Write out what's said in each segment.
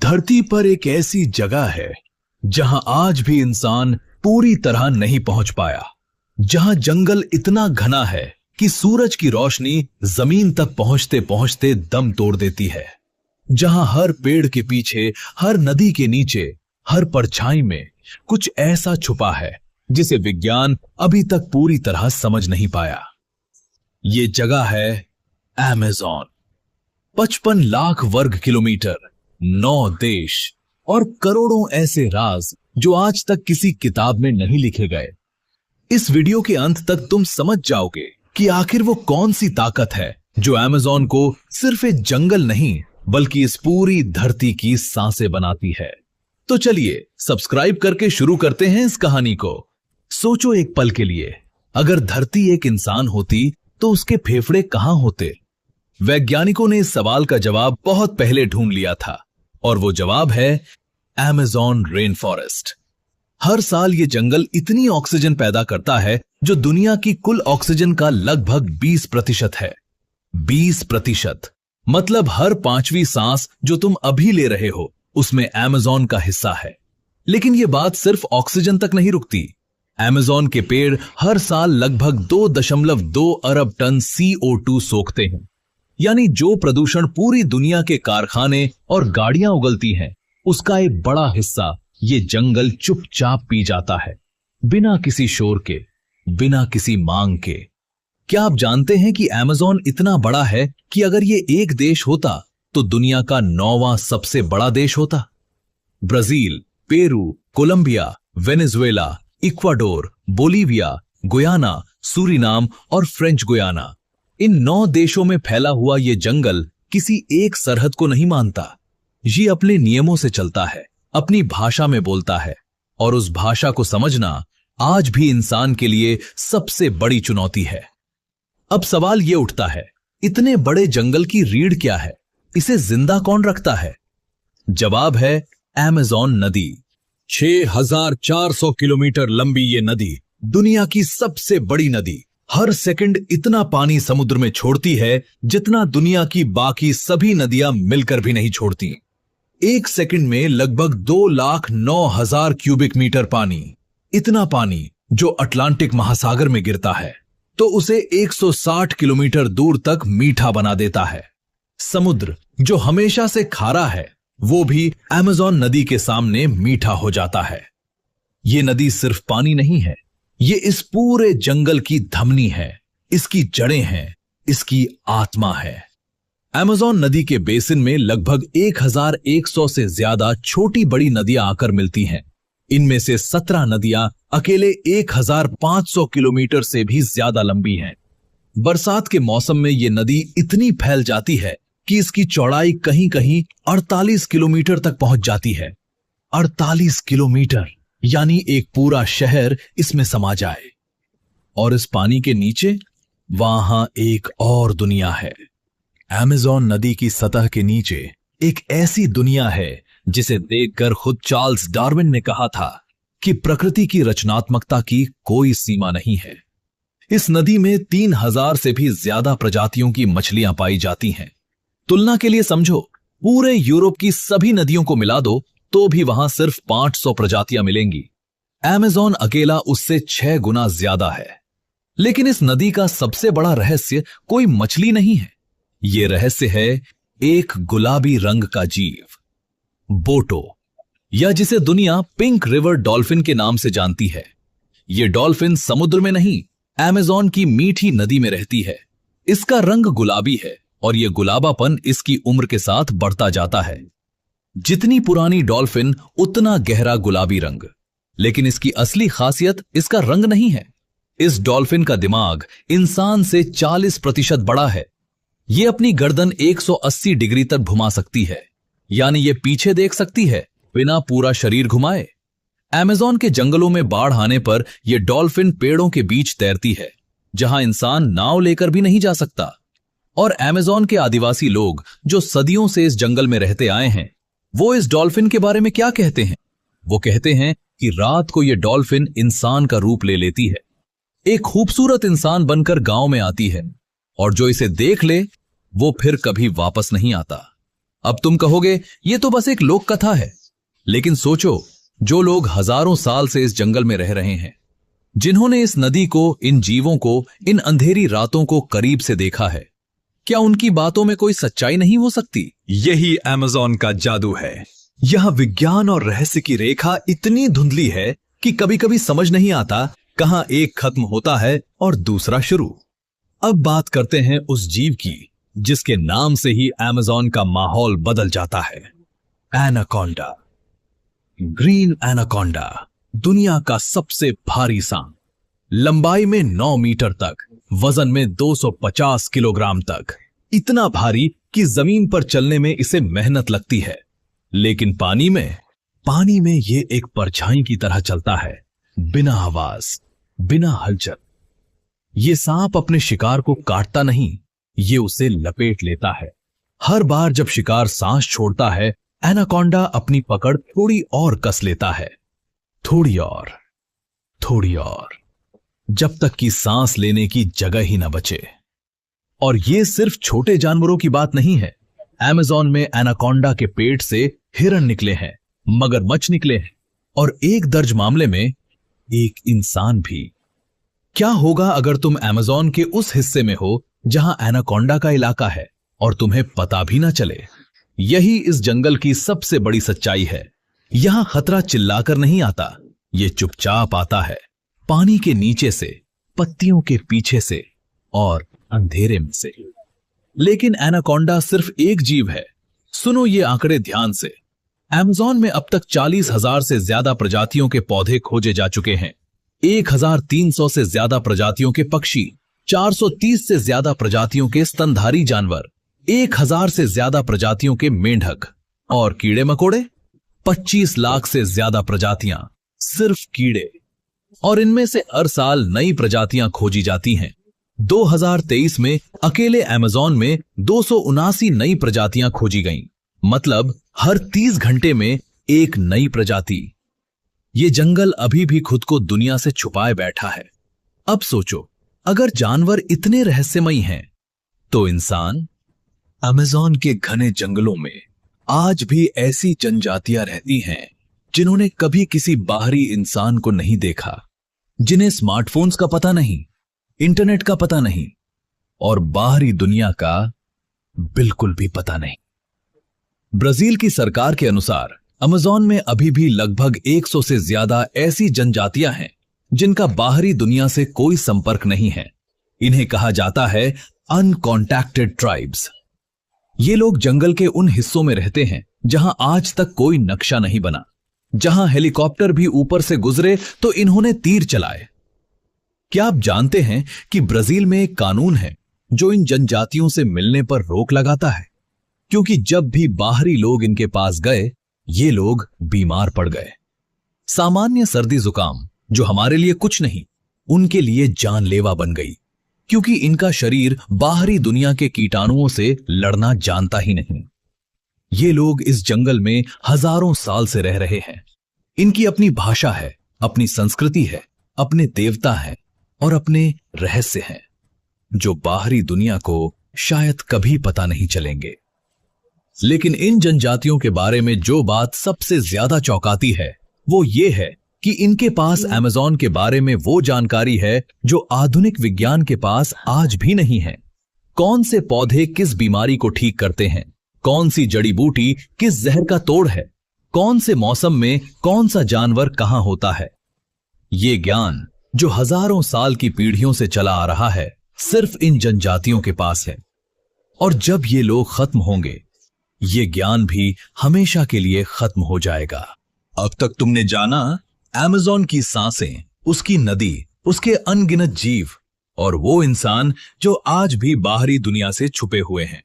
धरती पर एक ऐसी जगह है जहां आज भी इंसान पूरी तरह नहीं पहुंच पाया, जहां जंगल इतना घना है कि सूरज की रोशनी जमीन तक पहुंचते पहुंचते दम तोड़ देती है, जहां हर पेड़ के पीछे, हर नदी के नीचे, हर परछाई में कुछ ऐसा छुपा है जिसे विज्ञान अभी तक पूरी तरह समझ नहीं पाया। ये जगह है अमेज़न। 55 लाख वर्ग किलोमीटर, 9 देश और करोड़ों ऐसे राज जो आज तक किसी किताब में नहीं लिखे गए। इस वीडियो के अंत तक तुम समझ जाओगे कि आखिर वो कौन सी ताकत है जो अमेज़न को सिर्फ एक जंगल नहीं बल्कि इस पूरी धरती की सांसें बनाती है। तो चलिए सब्सक्राइब करके शुरू करते हैं इस कहानी को। सोचो एक पल के लिए, अगर धरती एक इंसान होती तो उसके फेफड़े कहां होते? वैज्ञानिकों ने इस सवाल का जवाब बहुत पहले ढूंढ लिया था और वो जवाब है अमेज़न रेन फॉरेस्ट। हर साल ये जंगल इतनी ऑक्सीजन पैदा करता है जो दुनिया की कुल ऑक्सीजन का लगभग 20% है। 20% मतलब हर 5वीं सांस जो तुम अभी ले रहे हो उसमें अमेज़न का हिस्सा है। लेकिन ये बात सिर्फ ऑक्सीजन तक नहीं रुकती। अमेज़न के पेड़ हर साल लगभग 2.2 अरब टन CO2 सोखते हैं। यानी जो प्रदूषण पूरी दुनिया के कारखाने और गाड़ियां उगलती हैं, उसका एक बड़ा हिस्सा ये जंगल चुपचाप पी जाता है, बिना किसी शोर के, बिना किसी मांग के। क्या आप जानते हैं कि अमेज़न इतना बड़ा है कि अगर ये एक देश होता तो दुनिया का 9वां सबसे बड़ा देश होता? Brazil, Peru, Colombia, Venezuela, Ecuador, Bolivia, Guyana, Suriname और फ्रेंच गुयाना, इन 9 देशों में फैला हुआ ये जंगल किसी एक सरहद को नहीं मानता। ये अपने नियमों से चलता है, अपनी भाषा में बोलता है और उस भाषा को समझना आज भी इंसान के लिए सबसे बड़ी चुनौती है। अब सवाल ये उठता है, इतने बड़े जंगल की रीढ़ क्या है? इसे जिंदा कौन रखता है? जवाब है अमेज़न नदी। 6400 किलोमीटर लंबी ये नदी दुनिया की सबसे बड़ी नदी हर सेकंड इतना पानी समुद्र में छोड़ती है जितना दुनिया की बाकी सभी नदियां मिलकर भी नहीं छोड़ती। एक सेकंड में लगभग 2,09,000 क्यूबिक मीटर पानी। इतना पानी जो अटलांटिक महासागर में गिरता है तो उसे 160 किलोमीटर दूर तक मीठा बना देता है। समुद्र जो हमेशा से खारा है वो भी अमेज़न नदी के सामने मीठा हो जाता है। ये नदी सिर्फ पानी नहीं है, ये इस पूरे जंगल की धमनी है, इसकी जड़ें हैं, इसकी आत्मा है। अमेज़न नदी के बेसिन में लगभग 1100 से ज्यादा छोटी बड़ी नदियां आकर मिलती हैं। इनमें से 17 नदियां अकेले 1500 किलोमीटर से भी ज्यादा लंबी हैं। बरसात के मौसम में ये नदी इतनी फैल जाती है कि इसकी चौड़ाई कहीं कहीं 48 किलोमीटर तक पहुंच जाती है। 48 किलोमीटर यानी एक पूरा शहर इसमें समा जाए। और इस पानी के नीचे वहां एक और दुनिया है। अमेज़न नदी की सतह के नीचे एक ऐसी दुनिया है जिसे देखकर खुद चार्ल्स डार्विन ने कहा था कि प्रकृति की रचनात्मकता की कोई सीमा नहीं है। इस नदी में 3000 से भी ज्यादा प्रजातियों की मछलियां पाई जाती हैं। तुलना के लिए समझो, पूरे यूरोप की सभी नदियों को मिला दो तो भी वहां सिर्फ 500 प्रजातियां मिलेंगी। अमेज़न अकेला उससे 6 गुना ज्यादा है। लेकिन इस नदी का सबसे बड़ा रहस्य कोई मछली नहीं है, ये रहस्य है एक गुलाबी रंग का जीव, बोटो, या जिसे दुनिया पिंक रिवर डॉल्फिन के नाम से जानती है। ये डॉल्फिन समुद्र में नहीं, अमेज़न की मीठी नदी में रहती है। इसका रंग गुलाबी है और यह गुलाबापन इसकी उम्र के साथ बढ़ता जाता है। जितनी पुरानी डॉल्फिन उतना गहरा गुलाबी रंग। लेकिन इसकी असली खासियत इसका रंग नहीं है। इस डॉल्फिन का दिमाग इंसान से 40% बड़ा है। यह अपनी गर्दन 180 डिग्री तक घुमा सकती है, यानी यह पीछे देख सकती है बिना पूरा शरीर घुमाए। अमेज़न के जंगलों में बाढ़ आने पर यह डॉल्फिन पेड़ों के बीच तैरती है, जहां इंसान नाव लेकर भी नहीं जा सकता। और अमेज़न के आदिवासी लोग जो सदियों से इस जंगल में रहते आए हैं, वो इस डॉल्फिन के बारे में क्या कहते हैं? वो कहते हैं कि रात को यह डॉल्फिन इंसान का रूप ले लेती है, एक खूबसूरत इंसान बनकर गांव में आती है और जो इसे देख ले वो फिर कभी वापस नहीं आता। अब तुम कहोगे ये तो बस एक लोक कथा है, लेकिन सोचो, जो लोग हजारों साल से इस जंगल में रह रहे हैं, जिन्होंने इस नदी को, इन जीवों को, इन अंधेरी रातों को करीब से देखा है, क्या उनकी बातों में कोई सच्चाई नहीं हो सकती? यही अमेज़न का जादू है। यह विज्ञान और रहस्य की रेखा इतनी धुंधली है कि कभी कभी समझ नहीं आता कहां एक खत्म होता है और दूसरा शुरू। अब बात करते हैं उस जीव की जिसके नाम से ही अमेज़न का माहौल बदल जाता है, एनाकोंडा। ग्रीन एनाकोंडा दुनिया का सबसे भारी सांप, लंबाई में 9 मीटर तक, वजन में 250 किलोग्राम तक, इतना भारी कि जमीन पर चलने में इसे मेहनत लगती है, लेकिन पानी में ये एक परछाई की तरह चलता है, बिना आवाज, बिना हलचल। ये सांप अपने शिकार को काटता नहीं, ये उसे लपेट लेता है। हर बार जब शिकार सांस छोड़ता है, एनाकोंडा अपनी पकड़ थोड़ी और कस लेता है, थोड़ी और, जब तक कि सांस लेने की जगह ही न बचे। और ये सिर्फ छोटे जानवरों की बात नहीं है। अमेज़न में एनाकोंडा के पेट से हिरण निकले हैं, मगरमच्छ निकले हैं, और एक दर्ज मामले में एक इंसान भी। क्या होगा अगर तुम अमेज़न के उस हिस्से में हो जहां एनाकोंडा का इलाका है और तुम्हें पता भी ना चले? यही इस जंगल की सबसे बड़ी सच्चाई है। यहां खतरा चिल्लाकर नहीं आता, ये चुपचाप आता है, पानी के नीचे से, पत्तियों के पीछे से और अंधेरे में से। लेकिन एनाकोंडा सिर्फ एक जीव है। सुनो ये आंकड़े ध्यान से। अमेज़न में अब तक 40,000 से ज्यादा प्रजातियों के पौधे खोजे जा चुके हैं, 1,300 से ज्यादा प्रजातियों के पक्षी, 430 से ज्यादा प्रजातियों के स्तनधारी जानवर, 1,000 से ज्यादा प्रजातियों के मेंढक, और कीड़े मकोड़े 25 लाख से ज्यादा प्रजातियां, सिर्फ कीड़े। और इनमें से हर साल नई प्रजातियां खोजी जाती हैं। 2023 में अकेले अमेज़न में 279 नई प्रजातियां खोजी गईं, मतलब हर 30 घंटे में एक नई प्रजाति। ये जंगल अभी भी खुद को दुनिया से छुपाए बैठा है। अब सोचो, अगर जानवर इतने रहस्यमयी हैं, तो इंसान? अमेज़न के घने जंगलों में आज भी ऐसी जनजातियां रहती हैं जिन्होंने कभी किसी बाहरी इंसान को नहीं देखा, जिन्हें स्मार्टफोन्स का पता नहीं, इंटरनेट का पता नहीं और बाहरी दुनिया का बिल्कुल भी पता नहीं। ब्राजील की सरकार के अनुसार अमेज़न में अभी भी लगभग 100 से ज्यादा ऐसी जनजातियां हैं जिनका बाहरी दुनिया से कोई संपर्क नहीं है। इन्हें कहा जाता है अनकॉन्टैक्टेड ट्राइब्स। ये लोग जंगल के उन हिस्सों में रहते हैं जहां आज तक कोई नक्शा नहीं बना, जहां हेलीकॉप्टर भी ऊपर से गुजरे तो इन्होंने तीर चलाए। क्या आप जानते हैं कि ब्राजील में एक कानून है जो इन जनजातियों से मिलने पर रोक लगाता है, क्योंकि जब भी बाहरी लोग इनके पास गए, ये लोग बीमार पड़ गए। सामान्य सर्दी जुकाम, जो हमारे लिए कुछ नहीं, उनके लिए जानलेवा बन गई, क्योंकि इनका शरीर बाहरी दुनिया के कीटाणुओं से लड़ना जानता ही नहीं। ये लोग इस जंगल में हजारों साल से रह रहे हैं। इनकी अपनी भाषा है, अपनी संस्कृति है, अपने देवता हैं और अपने रहस्य हैं, जो बाहरी दुनिया को शायद कभी पता नहीं चलेंगे। लेकिन इन जनजातियों के बारे में जो बात सबसे ज्यादा चौंकाती है, वो ये है कि इनके पास अमेज़न के बारे में वो जानकारी है जो आधुनिक विज्ञान के पास आज भी नहीं है। कौन से पौधे किस बीमारी को ठीक करते हैं, कौन सी जड़ी बूटी किस जहर का तोड़ है, कौन से मौसम में कौन सा जानवर कहां होता है। ये ज्ञान जो हजारों साल की पीढ़ियों से चला आ रहा है, सिर्फ इन जनजातियों के पास है। और जब ये लोग खत्म होंगे, ये ज्ञान भी हमेशा के लिए खत्म हो जाएगा। अब तक तुमने जाना अमेज़न की सांसें, उसकी नदी, उसके अनगिनत जीव और वो इंसान जो आज भी बाहरी दुनिया से छुपे हुए हैं।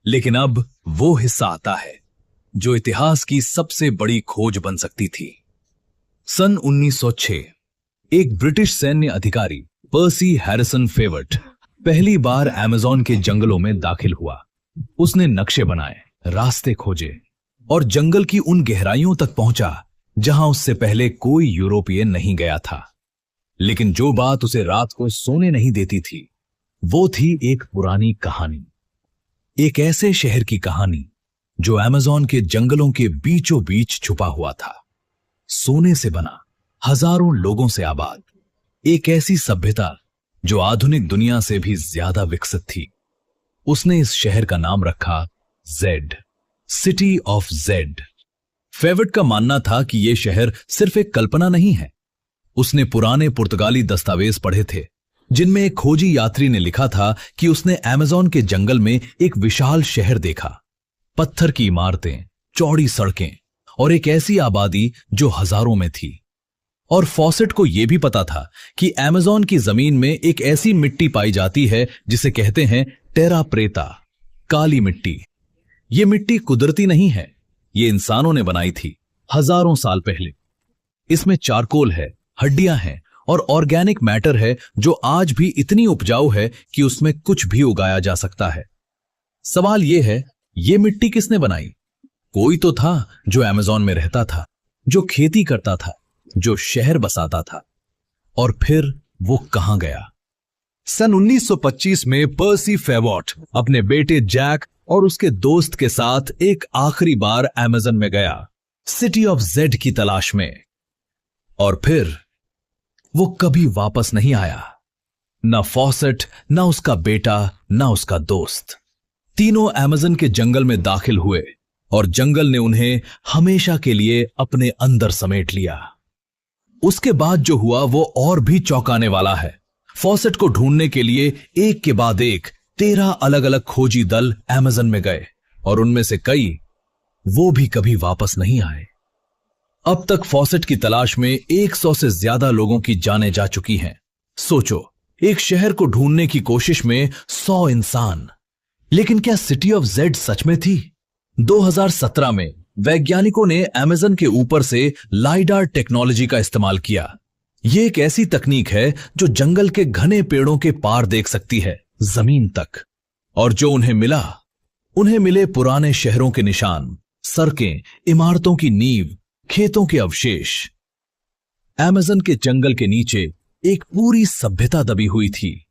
लेकिन अब वो हिस्सा आता है जो इतिहास की सबसे बड़ी खोज बन सकती थी। सन 1906 एक ब्रिटिश सैन्य अधिकारी पर्सी हैरिसन फेवर्ट पहली बार अमेज़न के जंगलों में दाखिल हुआ। उसने नक्शे बनाए, रास्ते खोजे और जंगल की उन गहराइयों तक पहुंचा जहां उससे पहले कोई यूरोपियन नहीं गया था। लेकिन जो बात उसे रात को सोने नहीं देती थी, वो थी एक पुरानी कहानी, एक ऐसे शहर की कहानी जो अमेज़न के जंगलों के बीचों बीच छुपा हुआ था। सोने से बना, हजारों लोगों से आबाद, एक ऐसी सभ्यता जो आधुनिक दुनिया से भी ज्यादा विकसित थी। उसने इस शहर का नाम रखा जेड, सिटी ऑफ जेड। फेवर्ट का मानना था कि यह शहर सिर्फ एक कल्पना नहीं है। उसने पुराने पुर्तगाली दस्तावेज पढ़े थे जिनमें एक खोजी यात्री ने लिखा था कि उसने अमेज़न के जंगल में एक विशाल शहर देखा, पत्थर की इमारतें, चौड़ी सड़कें और एक ऐसी आबादी जो हजारों में थी। और फॉसेट को यह भी पता था कि अमेज़न की जमीन में एक ऐसी मिट्टी पाई जाती है जिसे कहते हैं टेरा प्रेता, काली मिट्टी। यह मिट्टी कुदरती नहीं है, ये इंसानों ने बनाई थी हजारों साल पहले। इसमें चारकोल है, हड्डियां हैं और ऑर्गेनिक मैटर है जो आज भी इतनी उपजाऊ है कि उसमें कुछ भी उगाया जा सकता है। सवाल यह है, यह मिट्टी किसने बनाई? कोई तो था जो अमेज़न में रहता था, जो खेती करता था, जो शहर बसाता था। और फिर वो कहां गया? सन 1925 में पर्सी फेवर्ट अपने बेटे जैक और उसके दोस्त के साथ एक आखिरी बार अमेज़न में गया, सिटी ऑफ जेड की तलाश में। और फिर वो कभी वापस नहीं आया। ना फॉसेट, ना उसका बेटा, ना उसका दोस्त। तीनों अमेज़न के जंगल में दाखिल हुए और जंगल ने उन्हें हमेशा के लिए अपने अंदर समेट लिया। उसके बाद जो हुआ वो और भी चौंकाने वाला है। फॉसेट को ढूंढने के लिए एक के बाद एक 13 अलग अलग खोजी दल अमेज़न में गए और उनमें से कई वो भी कभी वापस नहीं आए। अब तक फॉसेट की तलाश में 100 से ज्यादा लोगों की जानें जा चुकी हैं। सोचो, एक शहर को ढूंढने की कोशिश में 100 इंसान। लेकिन क्या सिटी ऑफ जेड सच में थी? 2017 में वैज्ञानिकों ने अमेज़न के ऊपर से लाइडार टेक्नोलॉजी का इस्तेमाल किया। यह एक ऐसी तकनीक है जो जंगल के घने पेड़ों के पार देख सकती है, जमीन तक। और जो उन्हें मिला, उन्हें मिले पुराने शहरों के निशान, सड़कें, इमारतों की नींव, खेतों के अवशेष। अमेज़न के जंगल के नीचे एक पूरी सभ्यता दबी हुई थी।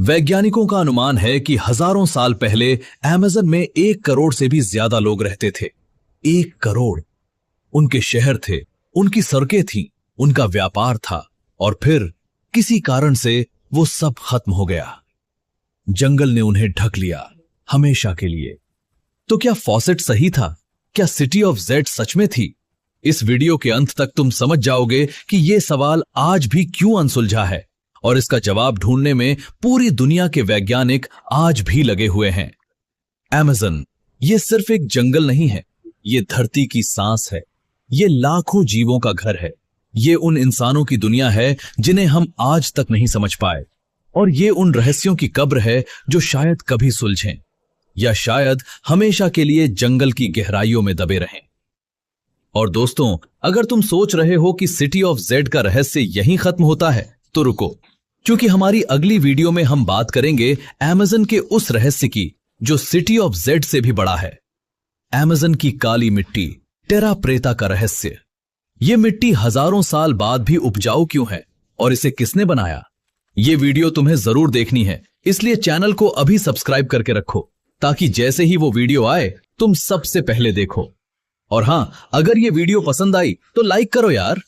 वैज्ञानिकों का अनुमान है कि हजारों साल पहले अमेज़न में 1 करोड़ से भी ज्यादा लोग रहते थे। 1 करोड़। उनके शहर थे, उनकी सड़कें थी, उनका व्यापार था। और फिर किसी कारण से वो सब खत्म हो गया। जंगल ने उन्हें ढक लिया, हमेशा के लिए। तो क्या फॉसेट सही था? क्या सिटी ऑफ जेड सच में थी? इस वीडियो के अंत तक तुम समझ जाओगे कि यह सवाल आज भी क्यों अनसुलझा है और इसका जवाब ढूंढने में पूरी दुनिया के वैज्ञानिक आज भी लगे हुए हैं। अमेज़न ये सिर्फ एक जंगल नहीं है, ये धरती की सांस है, ये लाखों जीवों का घर है, ये उन इंसानों की दुनिया है जिन्हें हम आज तक नहीं समझ पाए, और ये उन रहस्यों की कब्र है जो शायद कभी सुलझें या शायद हमेशा के लिए जंगल की गहराइयों में दबे रहें। और दोस्तों, अगर तुम सोच रहे हो कि सिटी ऑफ जेड का रहस्य यहीं खत्म होता है, तो रुको, क्योंकि हमारी अगली वीडियो में हम बात करेंगे अमेज़न के उस रहस्य की जो सिटी ऑफ जेड से भी बड़ा है। अमेज़न की काली मिट्टी, टेरा प्रेता का रहस्य। यह मिट्टी हजारों साल बाद भी उपजाऊ क्यों है और इसे किसने बनाया? यह वीडियो तुम्हें जरूर देखनी है, इसलिए चैनल को अभी सब्सक्राइब करके रखो ताकि जैसे ही वो वीडियो आए तुम सबसे पहले देखो। और हां, अगर ये वीडियो पसंद आई तो लाइक करो यार।